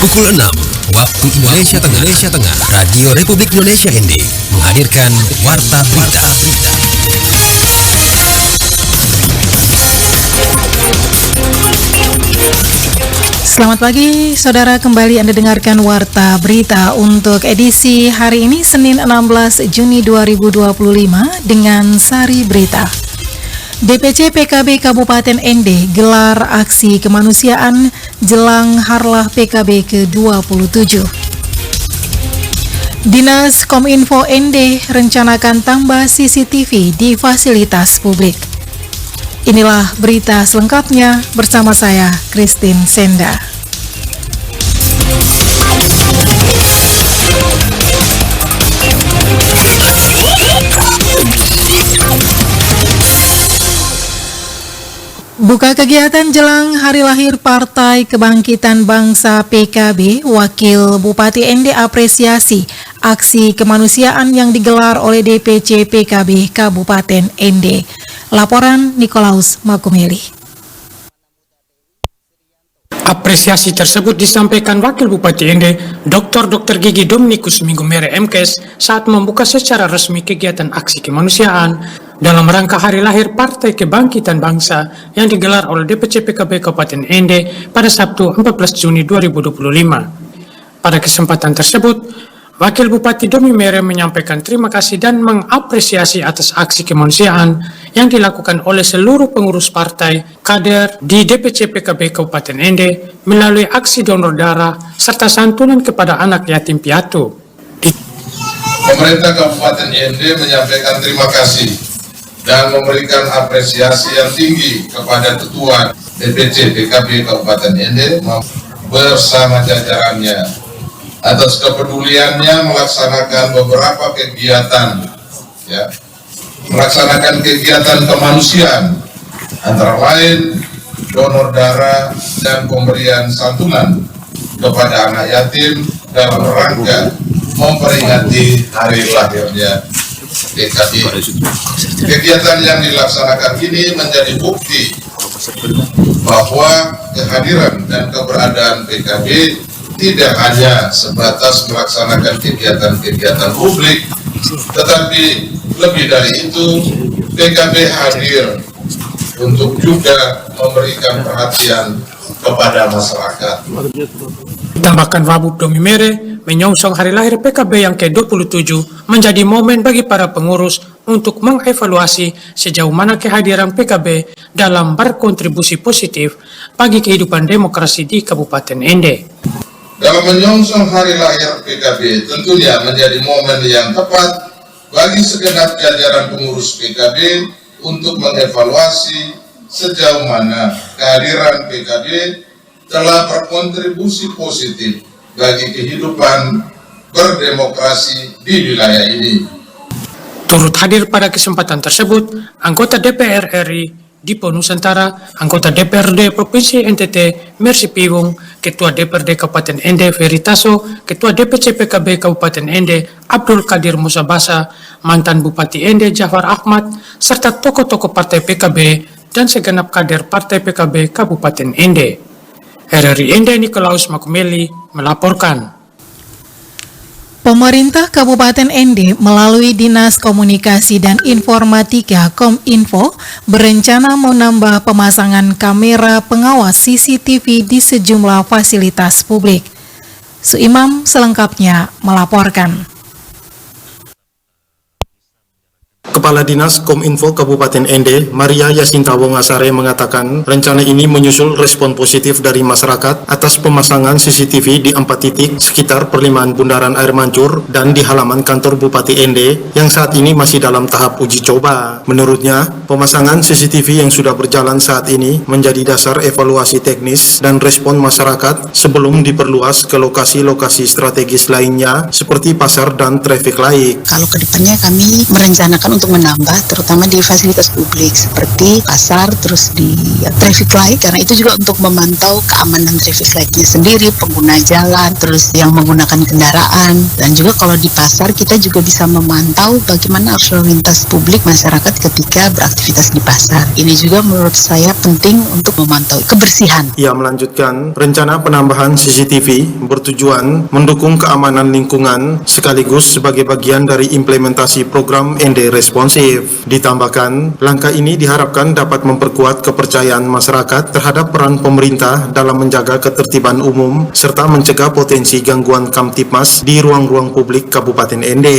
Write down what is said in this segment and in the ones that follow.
Pukul 6 waktu Indonesia Tengah, Radio Republik Indonesia ND menghadirkan Warta Berita. Selamat pagi, saudara. Kembali Anda dengarkan Warta Berita untuk edisi hari ini, Senin 16 Juni 2025 dengan Sari Berita. DPC PKB Kabupaten ND gelar aksi kemanusiaan jelang Harlah PKB ke-27. Dinas Kominfo ND rencanakan tambah CCTV di fasilitas publik. Inilah berita selengkapnya bersama saya, Christine Senda. Buka kegiatan jelang hari lahir Partai Kebangkitan Bangsa PKB, Wakil Bupati ND apresiasi aksi kemanusiaan yang digelar oleh DPC PKB Kabupaten ND. Laporan Nikolaus Makumeli. Apresiasi tersebut disampaikan Wakil Bupati ND, Dr. Gigi Dominikus Minggu Mere MKes saat membuka secara resmi kegiatan aksi kemanusiaan dalam rangka hari lahir Partai Kebangkitan Bangsa yang digelar oleh DPC PKB Kabupaten ND pada Sabtu 14 Juni 2025. Pada kesempatan tersebut, Wakil Bupati Domi Mere menyampaikan terima kasih dan mengapresiasi atas aksi kemanusiaan yang dilakukan oleh seluruh pengurus partai, kader di DPC PKB Kabupaten ND melalui aksi donor darah serta santunan kepada anak yatim piatu. Pemerintah Kabupaten ND menyampaikan terima kasih dan memberikan apresiasi yang tinggi kepada Ketua DPC PKB Kabupaten ND bersama jajarannya atas kepeduliannya melaksanakan beberapa kegiatan, melaksanakan kegiatan kemanusiaan, antara lain donor darah dan pemberian santunan kepada anak yatim dalam rangka memperingati hari lahirnya PKB. Kegiatan yang dilaksanakan ini menjadi bukti bahwa kehadiran dan keberadaan PKB tidak hanya sebatas melaksanakan kegiatan-kegiatan publik, tetapi lebih dari itu PKB hadir untuk juga memberikan perhatian kepada masyarakat. Tambahkan Wabub Domi Mere menyongsong hari lahir PKB yang ke-27 menjadi momen bagi para pengurus untuk mengevaluasi sejauh mana kehadiran PKB dalam berkontribusi positif bagi kehidupan demokrasi di Kabupaten ND. Dalam menyongsong hari lahir PKB tentunya menjadi momen yang tepat bagi segenap jajaran pengurus PKB untuk mengevaluasi sejauh mana kehadiran PKB telah berkontribusi positif bagi kehidupan berdemokrasi di wilayah ini. Turut hadir pada kesempatan tersebut, anggota DPR RI Dipo Nusantara, anggota DPRD Provinsi NTT Mercy Piwung, Ketua DPRD Kabupaten ND Ferry Taso, Ketua DPC PKB Kabupaten ND Abdul Qadir Musabasa, mantan Bupati ND Jafar Ahmad, serta tokoh-tokoh Partai PKB dan segenap kader Partai PKB Kabupaten ND. RRI ND Nikolaus Makumeli melaporkan. Pemerintah Kabupaten ND melalui Dinas Komunikasi dan Informatika Kominfo berencana menambah pemasangan kamera pengawas CCTV di sejumlah fasilitas publik. Suimam selengkapnya melaporkan. Kepala Dinas Kominfo Kabupaten ND, Maria Yasinta Wongasare mengatakan rencana ini menyusul respon positif dari masyarakat atas pemasangan CCTV di 4 titik sekitar perlimaan Bundaran Air Mancur dan di halaman kantor Bupati ND yang saat ini masih dalam tahap uji coba. Menurutnya, pemasangan CCTV yang sudah berjalan saat ini menjadi dasar evaluasi teknis dan respon masyarakat sebelum diperluas ke lokasi-lokasi strategis lainnya seperti pasar dan traffic light. Kalau kedepannya kami merencanakan untuk untuk menambah terutama di fasilitas publik seperti pasar, terus di traffic light, karena itu juga untuk memantau keamanan traffic lightnya sendiri, pengguna jalan, terus yang menggunakan kendaraan. Dan juga kalau di pasar kita juga bisa memantau bagaimana arus lalu lintas publik masyarakat ketika beraktivitas di pasar. Ini juga menurut saya penting untuk memantau kebersihan. Ia melanjutkan, rencana penambahan CCTV bertujuan mendukung keamanan lingkungan sekaligus sebagai bagian dari implementasi program ND responsif. Ditambahkan, langkah ini diharapkan dapat memperkuat kepercayaan masyarakat terhadap peran pemerintah dalam menjaga ketertiban umum serta mencegah potensi gangguan Kamtipmas di ruang-ruang publik Kabupaten ND.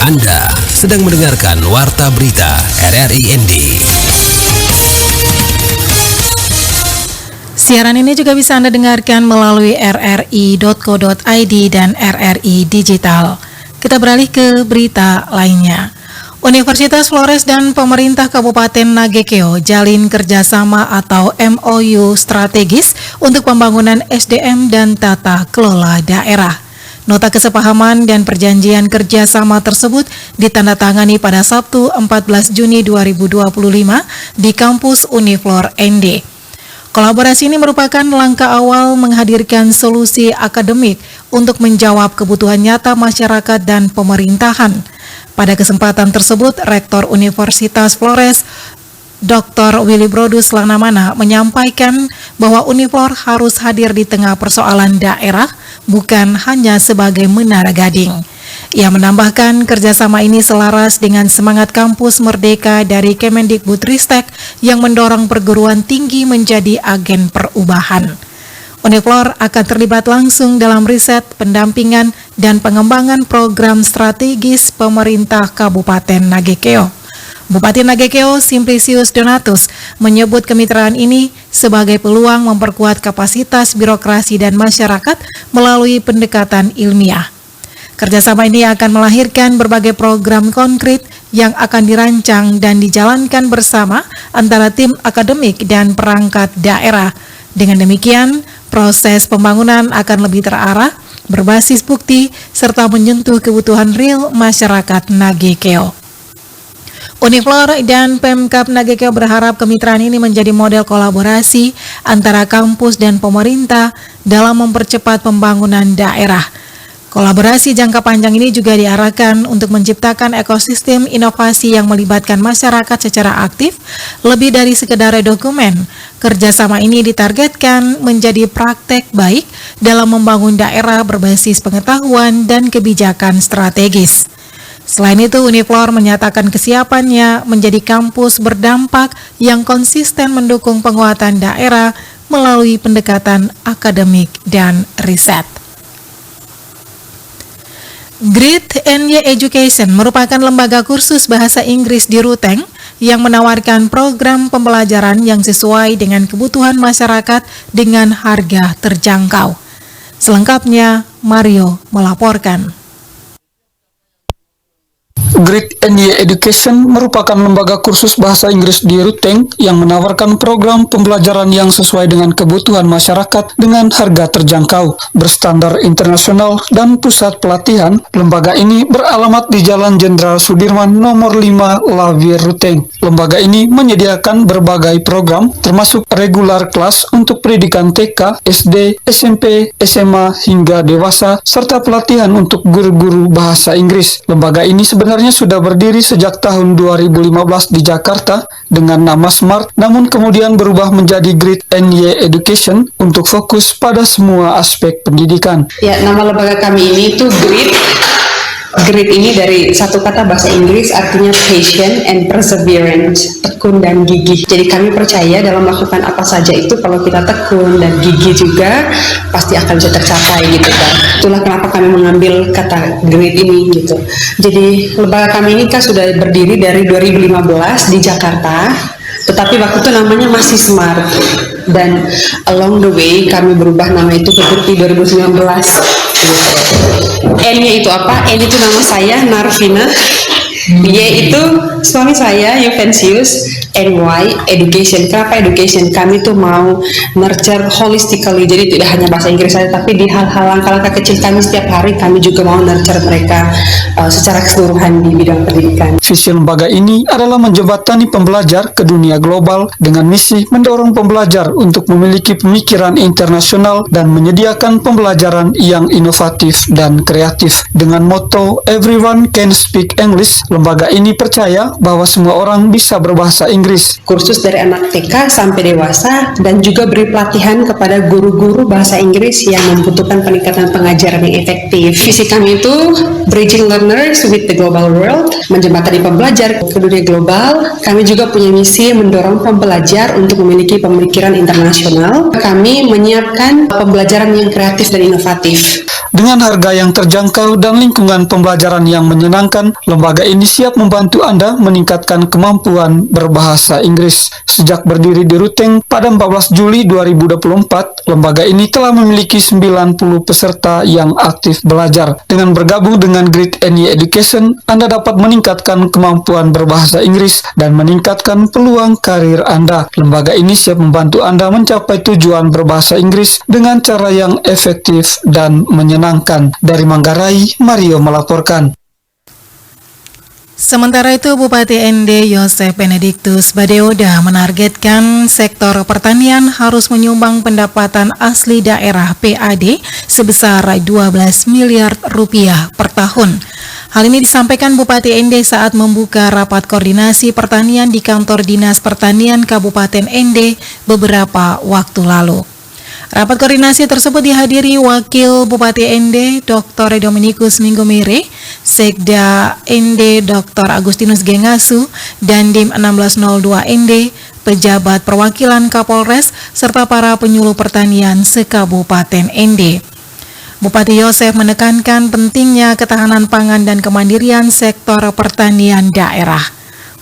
Anda sedang mendengarkan Warta Berita RRI ND. Siaran ini juga bisa Anda dengarkan melalui rri.co.id dan RRI Digital. Kita beralih ke berita lainnya. Universitas Flores dan pemerintah Kabupaten Nagekeo jalin kerjasama atau MOU strategis untuk pembangunan SDM dan tata kelola daerah. Nota kesepahaman dan perjanjian kerjasama tersebut ditandatangani pada Sabtu 14 Juni 2025 di kampus Uniflor ND. Kolaborasi ini merupakan langkah awal menghadirkan solusi akademik untuk menjawab kebutuhan nyata masyarakat dan pemerintahan. Pada kesempatan tersebut, Rektor Universitas Flores, Dr. Willy Brodus Lanamana, menyampaikan bahwa Uniflor harus hadir di tengah persoalan daerah, bukan hanya sebagai menara gading. Ia menambahkan kerjasama ini selaras dengan semangat kampus merdeka dari Kemendikbudristek yang mendorong perguruan tinggi menjadi agen perubahan. Uniflor akan terlibat langsung dalam riset, pendampingan, dan pengembangan program strategis pemerintah Kabupaten Nagekeo. Bupati Nagekeo Simplicius Donatus menyebut kemitraan ini sebagai peluang memperkuat kapasitas birokrasi dan masyarakat melalui pendekatan ilmiah. Kerjasama ini akan melahirkan berbagai program konkret yang akan dirancang dan dijalankan bersama antara tim akademik dan perangkat daerah. Dengan demikian, proses pembangunan akan lebih terarah, berbasis bukti, serta menyentuh kebutuhan real masyarakat Nagekeo. Uniflor dan Pemkab Nagekeo berharap kemitraan ini menjadi model kolaborasi antara kampus dan pemerintah dalam mempercepat pembangunan daerah. Kolaborasi jangka panjang ini juga diarahkan untuk menciptakan ekosistem inovasi yang melibatkan masyarakat secara aktif, lebih dari sekedar dokumen. Kerjasama ini ditargetkan menjadi praktek baik dalam membangun daerah berbasis pengetahuan dan kebijakan strategis. Selain itu, Uniflor menyatakan kesiapannya menjadi kampus berdampak yang konsisten mendukung penguatan daerah melalui pendekatan akademik dan riset. Great NY Education merupakan lembaga kursus bahasa Inggris di Ruteng yang menawarkan program pembelajaran yang sesuai dengan kebutuhan masyarakat dengan harga terjangkau. Selengkapnya, Mario melaporkan. Great NY Education merupakan lembaga kursus bahasa Inggris di Ruteng yang menawarkan program pembelajaran yang sesuai dengan kebutuhan masyarakat dengan harga terjangkau, berstandar internasional dan pusat pelatihan. Lembaga ini beralamat di Jalan Jenderal Sudirman nomor 5 Lavir Ruteng. Lembaga ini menyediakan berbagai program termasuk regular kelas untuk pendidikan TK, SD, SMP, SMA hingga dewasa serta pelatihan untuk guru-guru bahasa Inggris. Lembaga ini sebenarnya sudah berdiri sejak tahun 2015 di Jakarta dengan nama Smart, namun kemudian berubah menjadi Great NY Education untuk fokus pada semua aspek pendidikan. Ya, nama lembaga kami ini itu Great. Great ini dari satu kata bahasa Inggris artinya patient and perseverance, tekun dan gigih. Jadi kami percaya dalam melakukan apa saja itu kalau kita tekun dan gigih juga pasti akan bisa tercapai gitu kan. Itulah kenapa kami mengambil kata Great ini gitu. Jadi lembaga kami ini kan sudah berdiri dari 2015 di Jakarta. Tetapi waktu itu namanya masih Smart dan along the way kami berubah nama itu ke Great di 2019. N-nya itu apa? N itu nama saya, Narvina. Y itu suami saya, Juvensius, and why education. Kenapa education? Kami tuh mau nurture holistically, jadi tidak hanya bahasa Inggris saja, tapi di hal-hal langkah-langkah kecil kami setiap hari, kami juga mau nurture mereka secara keseluruhan di bidang pendidikan. Visi lembaga ini adalah menjembatani pembelajar ke dunia global dengan misi mendorong pembelajar untuk memiliki pemikiran internasional dan menyediakan pembelajaran yang inovatif dan kreatif. Dengan motto Everyone Can Speak English, lembaga ini percaya bahwa semua orang bisa berbahasa Inggris. Kursus dari anak TK sampai dewasa dan juga beri pelatihan kepada guru-guru bahasa Inggris yang membutuhkan peningkatan pengajaran yang efektif. Visi kami itu Bridging Learners with the Global World, menjembatani pembelajar ke dunia global. Kami juga punya misi mendorong pembelajar untuk memiliki pemikiran internasional. Kami menyiapkan pembelajaran yang kreatif dan inovatif. Dengan harga yang terjangkau dan lingkungan pembelajaran yang menyenangkan, lembaga ini siap membantu Anda meningkatkan kemampuan berbahasa Inggris. Sejak berdiri di Ruteng pada 14 Juli 2024, lembaga ini telah memiliki 90 peserta yang aktif belajar. Dengan bergabung dengan Grit NY Education, Anda dapat meningkatkan kemampuan berbahasa Inggris dan meningkatkan peluang karir Anda. Lembaga ini siap membantu Anda mencapai tujuan berbahasa Inggris dengan cara yang efektif dan menyenangkan. Dari Manggarai, Mario melaporkan. Sementara itu, Bupati ND Yosef Benedictus Badeoda menargetkan sektor pertanian harus menyumbang pendapatan asli daerah PAD sebesar 12 miliar rupiah per tahun. Hal ini disampaikan Bupati ND saat membuka rapat koordinasi pertanian di kantor Dinas Pertanian Kabupaten ND beberapa waktu lalu. Rapat koordinasi tersebut dihadiri Wakil Bupati ND Dr. Dominikus Minggomere, Sekda ND Dr. Agustinus Gengasu, dan Dim 1602 ND, pejabat perwakilan Kapolres, serta para penyuluh pertanian se-Kabupaten ND. Bupati Yosef menekankan pentingnya ketahanan pangan dan kemandirian sektor pertanian daerah.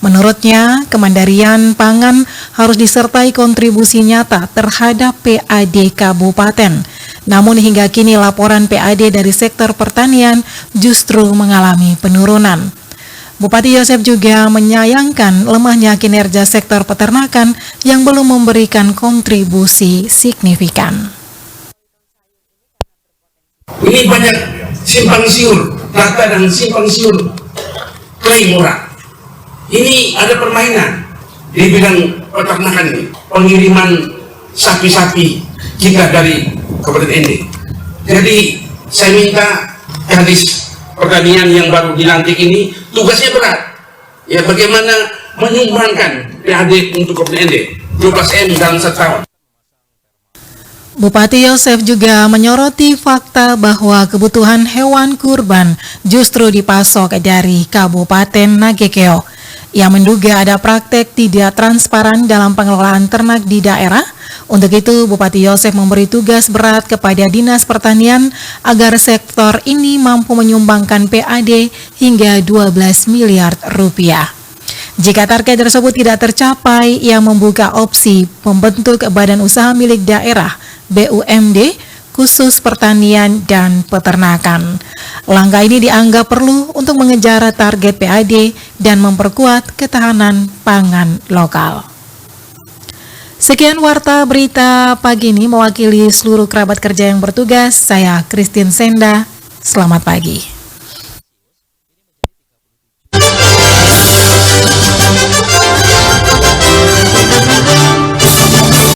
Menurutnya, kemandirian pangan harus disertai kontribusi nyata terhadap PAD kabupaten. Namun hingga kini laporan PAD dari sektor pertanian justru mengalami penurunan. Bupati Yosef juga menyayangkan lemahnya kinerja sektor peternakan yang belum memberikan kontribusi signifikan. Ini banyak simpang siur, data dan simpang siur klaim murah. Ini ada permainan di bidang peternakan ini, pengiriman sapi-sapi kita dari Kabupaten ND. Jadi saya minta Kadis Pertanian yang baru dilantik ini tugasnya berat. Ya, bagaimana menyumbangkan PAD untuk Kabupaten ND 12M dalam 1 tahun. Bupati Yosef juga menyoroti fakta bahwa kebutuhan hewan kurban justru dipasok dari Kabupaten Nagekeo. Ia menduga ada praktek tidak transparan dalam pengelolaan ternak di daerah. Untuk itu, Bupati Yosef memberi tugas berat kepada Dinas Pertanian agar sektor ini mampu menyumbangkan PAD hingga 12 miliar rupiah. Jika target tersebut tidak tercapai, ia membuka opsi membentuk badan usaha milik daerah BUMD khusus pertanian dan peternakan. Langkah ini dianggap perlu untuk mengejar target PAD dan memperkuat ketahanan pangan lokal. Sekian warta berita pagi ini, mewakili seluruh kerabat kerja yang bertugas, saya Christine Senda. Selamat pagi.